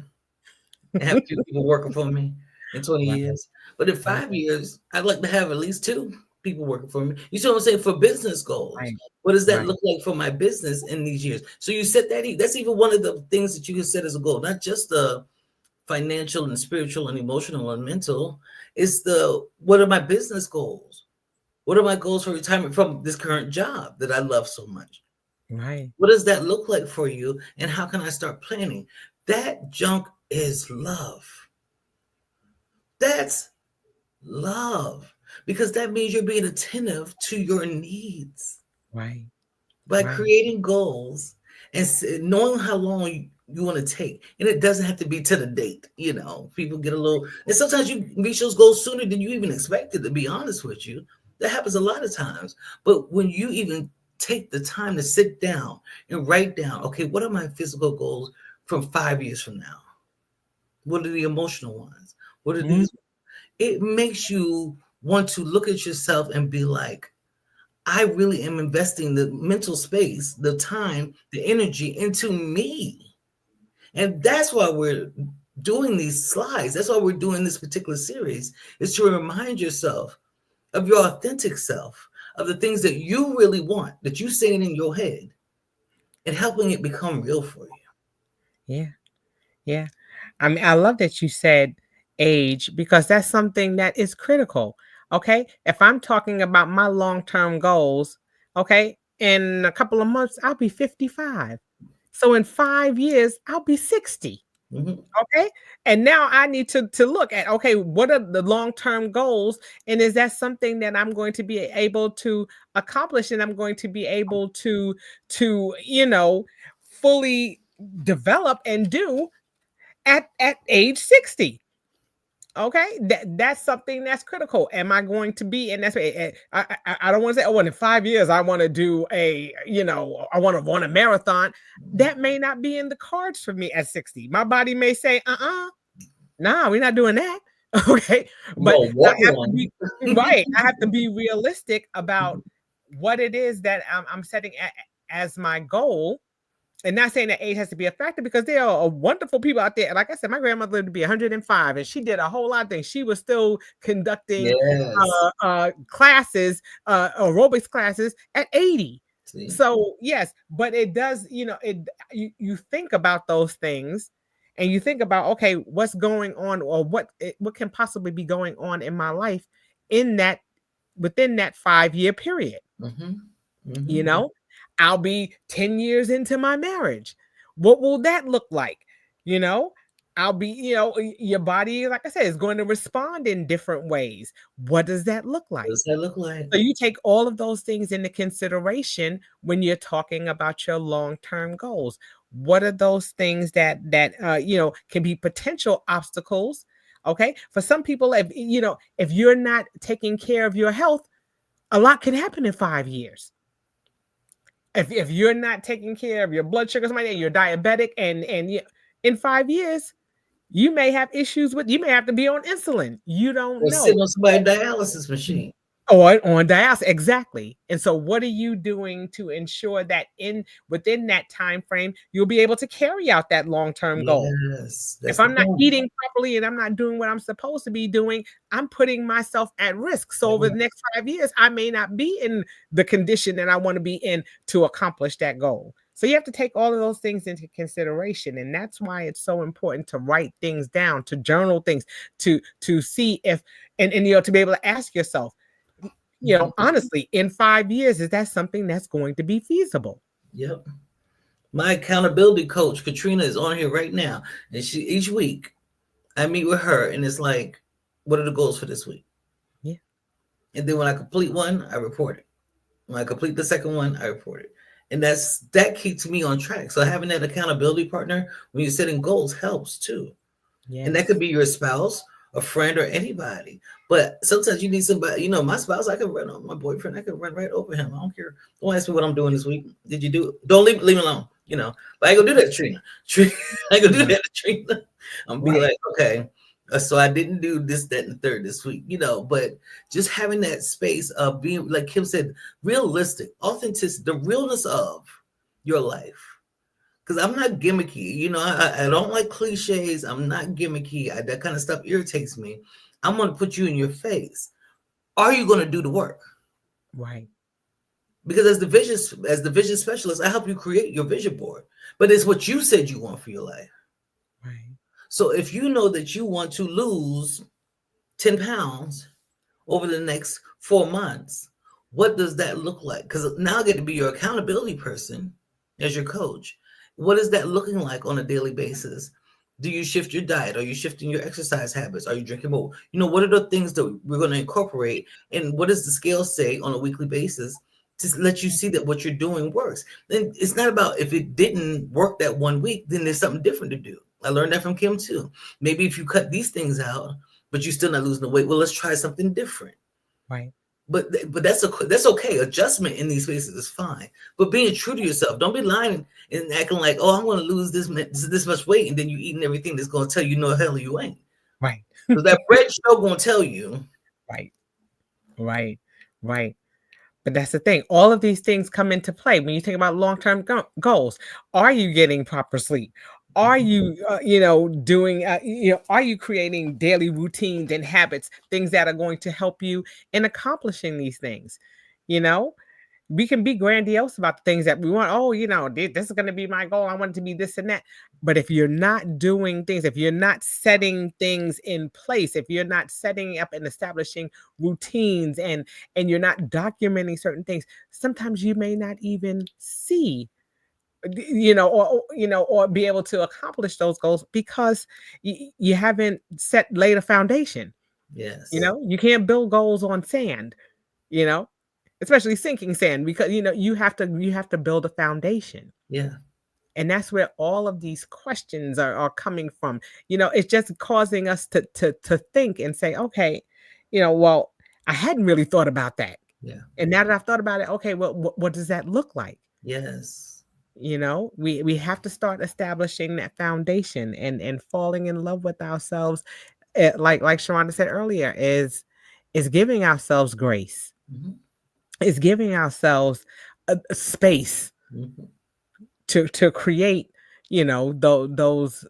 and have 2 people working for me in 20 Right. years. But in Right. 5 years, I'd like to have at least 2 people working for me. You see what I'm saying? For business goals. Right. What does that Right. look like for my business in these years? So you set that, that's even one of the things that you can set as a goal, not just the financial and spiritual and emotional and mental. It's what are my business goals? What are my goals for retirement from this current job that I love so much? Right. What does that look like for you? And how can I start planning? That junk is love. That's love. Because that means you're being attentive to your needs Right. by Right. creating goals and knowing how long you want to take. And it doesn't have to be to the date. People get a little, and sometimes you reach those goals sooner than you even expected, to be honest with you. That happens a lot of times. But when you even take the time to sit down and write down, okay, what are my physical goals from 5 years from now? What are the emotional ones? What are Mm-hmm. these? It makes you want to look at yourself and be like, I really am investing the mental space, the time, the energy into me. And that's why we're doing these slides. That's why we're doing this particular series, is to remind yourself of your authentic self, of the things that you really want, that you saying in your head, and helping it become real for you. Yeah. Yeah. I mean, I love that you said age because that's something that is critical. Okay. If I'm talking about my long term goals, okay, in a couple of months, I'll be 55. So in 5 years, I'll be 60. Mhm. Okay. And now I need to look at, okay, what are the long term goals? And is that something that I'm going to be able to accomplish and I'm going to be able to fully develop and do at age 60? Okay, that's something that's critical. Am I going to be? And that's I don't want to say, oh, in 5 years I want to do I want to run a marathon. That may not be in the cards for me at 60. My body may say, nah, we're not doing that. Okay, but Well, I walk have to one. be right. I have to be realistic about what it is that I'm setting as my goal, and not saying that age has to be a factor because there are wonderful people out there. Like I said, my grandmother lived to be 105 and she did a whole lot of things. She was still conducting Yes. classes, aerobics classes at 80. See, So yes, but it does, you think about those things and you think about, okay, what's going on or what can possibly be going on in my life in that within that 5 year period. hmm You hmm know, I'll be 10 years into my marriage. What will that look like? You know, I'll be, your body, like I said, is going to respond in different ways. What does that look what like? does that look like? So you take all of those things into consideration when you're talking about your long-term goals. What are those things that can be potential obstacles? Okay. For some people, if you're not taking care of your health, a lot can happen in 5 years. If you're not taking care of your blood sugar, somebody and you're diabetic, and in 5 years, you may have to be on insulin. You don't Or know. sitting on somebody's dialysis machine. Or on dialysis, exactly. And so what are you doing to ensure that in within that time frame, you'll be able to carry out that long-term goal? Yes, If that's the I'm not point. eating properly and I'm not doing what I'm supposed to be doing, I'm putting myself at risk. So over the Yeah. next 5 years, I may not be in the condition that I want to be in to accomplish that goal. So you have to take all of those things into consideration, and that's why it's so important to write things down, to journal things, to see if and to be able to ask yourself, honestly, in 5 years, is that something that's going to be feasible? Yep. My accountability coach, Katrina, is on here right now. And she each week I meet with her and it's like, what are the goals for this week? Yeah. And then when I complete one, I report it. When I complete the second one, I report it. And that keeps me on track. So having that accountability partner when you're setting goals helps too. And that could Yes. be your spouse, a friend, or anybody. But sometimes you need somebody, my spouse, I can run on my boyfriend, I can run right over him. I don't care. Don't ask me what I'm doing this week. Did you do it? Don't leave me alone, But I ain't gonna do that, Trina. I ain't gonna do Right. that, Trina. I'm be Right. like, okay, so I didn't do this, that, and the third this week, but just having that space of being, like Kim said, realistic, authenticity, the realness of your life. Because I'm not gimmicky, I don't like cliches. I'm not gimmicky. That kind of stuff irritates me. I'm going to put you in your face. Are you going to do the work? Right. Because as the vision specialist, I help you create your vision board. But it's what you said you want for your life. Right. So if you know that you want to lose 10 pounds over the next 4 months, what does that look like? Because now I get to be your accountability person as your coach. What is that looking like on a daily basis? Do you shift your diet? Are you shifting your exercise habits? Are you drinking more? What are the things that we're going to incorporate? And what does the scale say on a weekly basis to let you see that what you're doing works? And it's not about if it didn't work that one week, then there's something different to do. I learned that from Kim too. Maybe if you cut these things out, but you're still not losing the weight, well, let's try something different. Right. But that's okay. Adjustment in these spaces is fine. But being true to yourself, don't be lying and acting like, oh, I'm going to lose this much weight, and then you eating everything that's going to tell you no hell you ain't. Right. Because that bread show going to tell you. Right. Right. Right. But that's the thing. All of these things come into play when you think about long-term goals. Are you getting proper sleep? Are you, doing, are you creating daily routines and habits, things that are going to help you in accomplishing these things? You know, we can be grandiose about the things that we want. Oh, this is going to be my goal. I want it to be this and that. But if you're not doing things, if you're not setting things in place, if you're not setting up and establishing routines and you're not documenting certain things, sometimes you may not even see, or be able to accomplish those goals because you haven't laid a foundation. Yes. You can't build goals on sand, you know especially sinking sand, because you have to build a foundation. Yeah. And that's where all of these questions are coming from. It's just causing us to think and say, okay, well, I hadn't really thought about that. Yeah. And now that I've thought about it, okay, well, what does that look like? Yes. We have to start establishing that foundation and falling in love with ourselves. Like Sheronda said earlier, is giving ourselves grace, Mm-hmm. is giving ourselves a space Mm-hmm. to create, those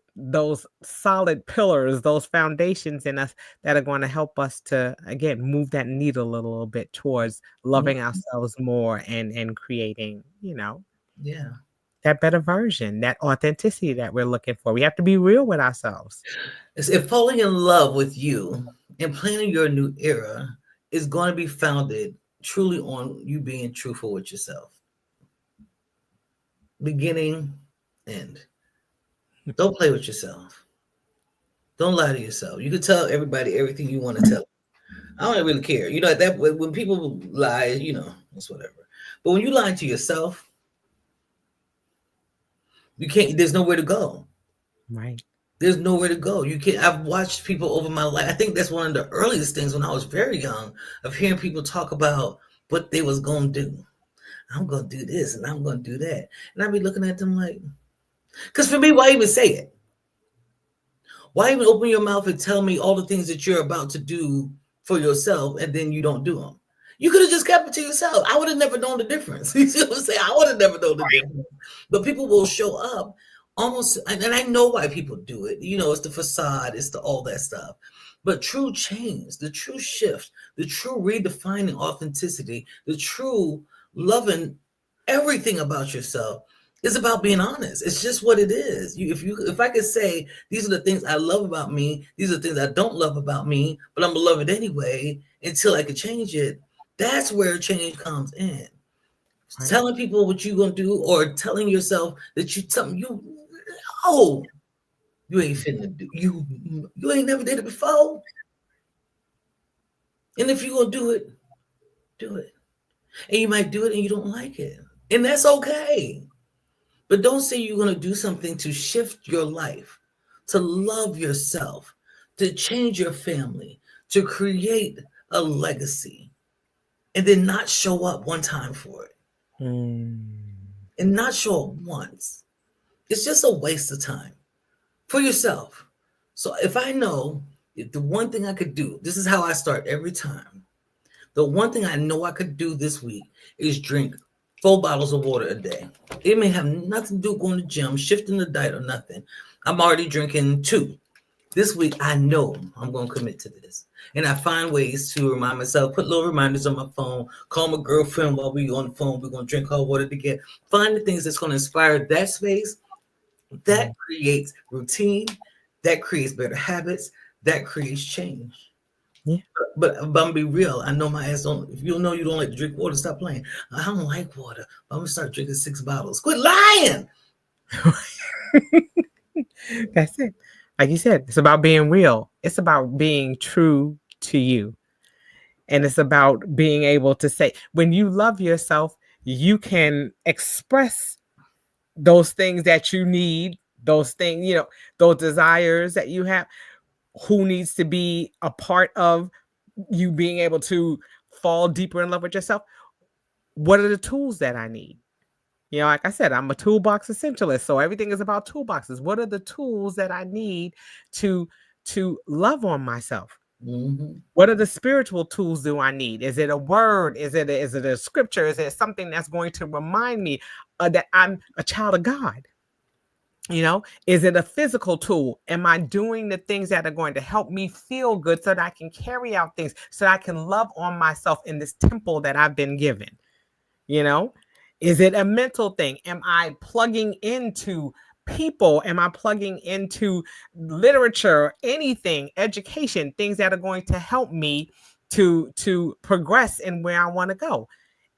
solid pillars, those foundations in us that are going to help us to, again, move that needle a little bit towards loving ourselves more and creating, Yeah. that better version, that authenticity that we're looking for. We have to be real with ourselves. If falling in love with you and planning your new era is going to be founded truly on you being truthful with yourself, beginning, end. Don't play with yourself. Don't lie to yourself. You can tell everybody everything you want to tell. I don't really care. That when people lie, it's whatever. But when you lie to yourself, you can't. There's nowhere to go. Right. There's nowhere to go. You can't. I've watched people over my life. I think that's one of the earliest things when I was very young of hearing people talk about what they was gonna do. I'm gonna do this and I'm gonna do that, and I'd be looking at them like, because for me, why even say it? Why even open your mouth and tell me all the things that you're about to do for yourself and then you don't do them? You could have just kept it to yourself. I would have never known the difference. You see what I'm saying? I would have never known the difference. But people will show up almost, and I know why people do it. It's the facade, it's the all that stuff. But true change, the true shift, the true redefining authenticity, the true loving everything about yourself It's about being honest. It's just what it is. If I could say these are the things I love about me, these are the things I don't love about me, but I'm beloved anyway, until I could change it, that's where change comes in. Right. Telling people what you're gonna do, or telling yourself that you something you oh you ain't finna do you ain't never did it before. And if you're gonna do it, do it. And you might do it and you don't like it. And that's okay. But don't say you're going to do something to shift your life, to love yourself, to change your family, to create a legacy, and then not show up one time for it Mm. and not show up once. It's just a waste of time for yourself. So if I know if the one thing I could do, this is how I start every time. The one thing I know I could do this week is drink 4 bottles of water a day. It may have nothing to do with going to the gym, shifting the diet, or nothing. I'm already drinking 2. This week, I know I'm going to commit to this. And I find ways to remind myself, put little reminders on my phone, call my girlfriend while we're on the phone. We're going to drink hot water together. Find the things that's going to inspire that space. That creates routine. That creates better habits. That creates change. Yeah. But I'm gonna be real. I know my ass don't. If you know you don't like to drink water, stop playing. I don't like water. I'm gonna start drinking 6 bottles. Quit lying. That's it. Like you said, it's about being real. It's about being true to you. And it's about being able to say, when you love yourself, you can express those things that you need, those things, those desires that you have. Who needs to be a part of you being able to fall deeper in love with yourself? What are the tools that I need? Like I said, I'm a toolbox essentialist. So everything is about toolboxes. What are the tools that I need to love on myself? Mm-hmm. What are the spiritual tools do I need? Is it a word? Is it a scripture? Is it something that's going to remind me that I'm a child of God? Is it a physical tool? Am I doing the things that are going to help me feel good so that I can carry out things, so that I can love on myself in this temple that I've been given? Is it a mental thing? Am I plugging into people? Am I plugging into literature, anything, education, things that are going to help me to progress in where I want to go?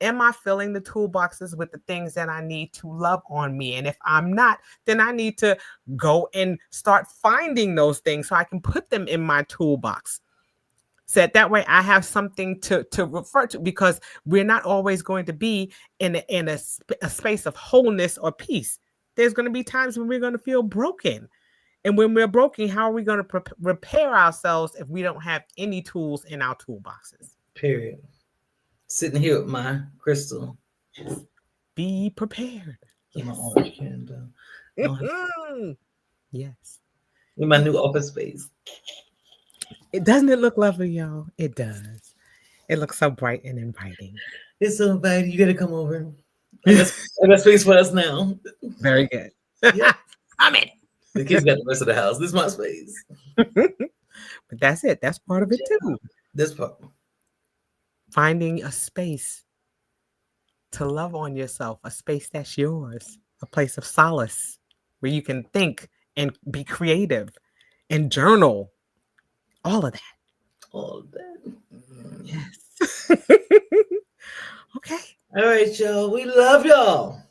Am I filling the toolboxes with the things that I need to love on me? And if I'm not, then I need to go and start finding those things so I can put them in my toolbox. So that way I have something to refer to, because we're not always going to be in a space of wholeness or peace. There's going to be times when we're going to feel broken. And when we're broken, how are we going to repair ourselves if we don't have any tools in our toolboxes? Period. Sitting here with my crystal. Yes. Be prepared. Yes. My Yes. orange candle. Yes. In my new office space. Doesn't it look lovely, y'all? It does. It looks so bright and inviting. It's so inviting. You gotta come over. I got space for us now. Very good. Yeah. I'm in. The kids got the rest of the house. This is my space. But that's it. That's part of it too. This part. Finding a space to love on yourself, a space that's yours, a place of solace where you can think and be creative and journal. All of that. All of that. Yes. Okay. All right, y'all. We love y'all.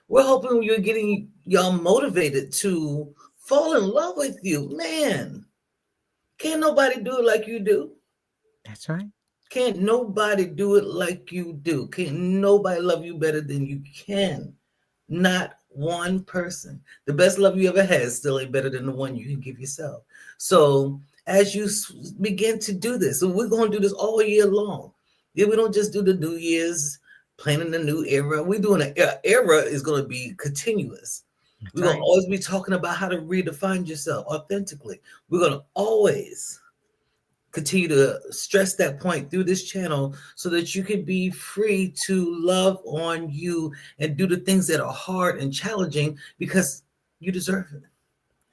We're hoping you're getting y'all motivated to fall in love with you. Man, can't nobody do it like you do. That's right. Can't nobody do it like you do. Can't nobody love you better than you can. Not one person. The best love you ever had still ain't better than the one you can give yourself. So as you begin to do this, so we're going to do this all year long. Yeah, we don't just do the New Year's, planning the new era. We're doing an era is going to be continuous. We're going to always be talking about how to redefine yourself authentically. We're going to always continue to stress that point through this channel so that you can be free to love on you and do the things that are hard and challenging because you deserve it.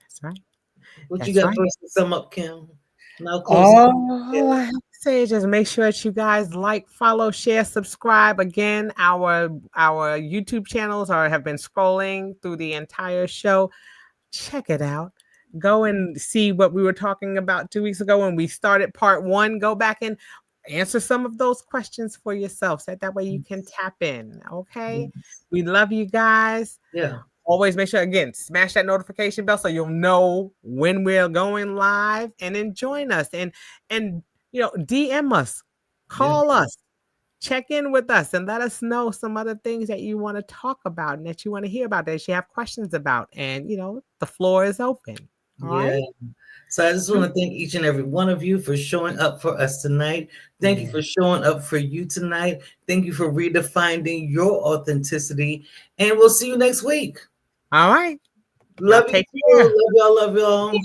That's right. What That's you got right. for us to sum up, Kim? Now All I have to say is just make sure that you guys like, follow, share, subscribe. Again, our YouTube channels have been scrolling through the entire show. Check it out. Go and see what we were talking about 2 weeks ago when we started part one. Go back and answer some of those questions for yourself. So that way you can tap in. Okay. Yes. We love you guys. Yeah. Always make sure, again, smash that notification bell so you'll know when we're going live, and then join us and DM us, Yeah. call us, check in with us, and let us know some other things that you want to talk about and that you want to hear about, that you have questions about. And the floor is open. All Yeah. right. So I just want to thank each and every one of you for showing up for us tonight. Thank you Yeah. for showing up for you tonight. Thank you for redefining your authenticity. And we'll see you next week. All right. Y'all Love you take too. care. Love y'all. Love y'all.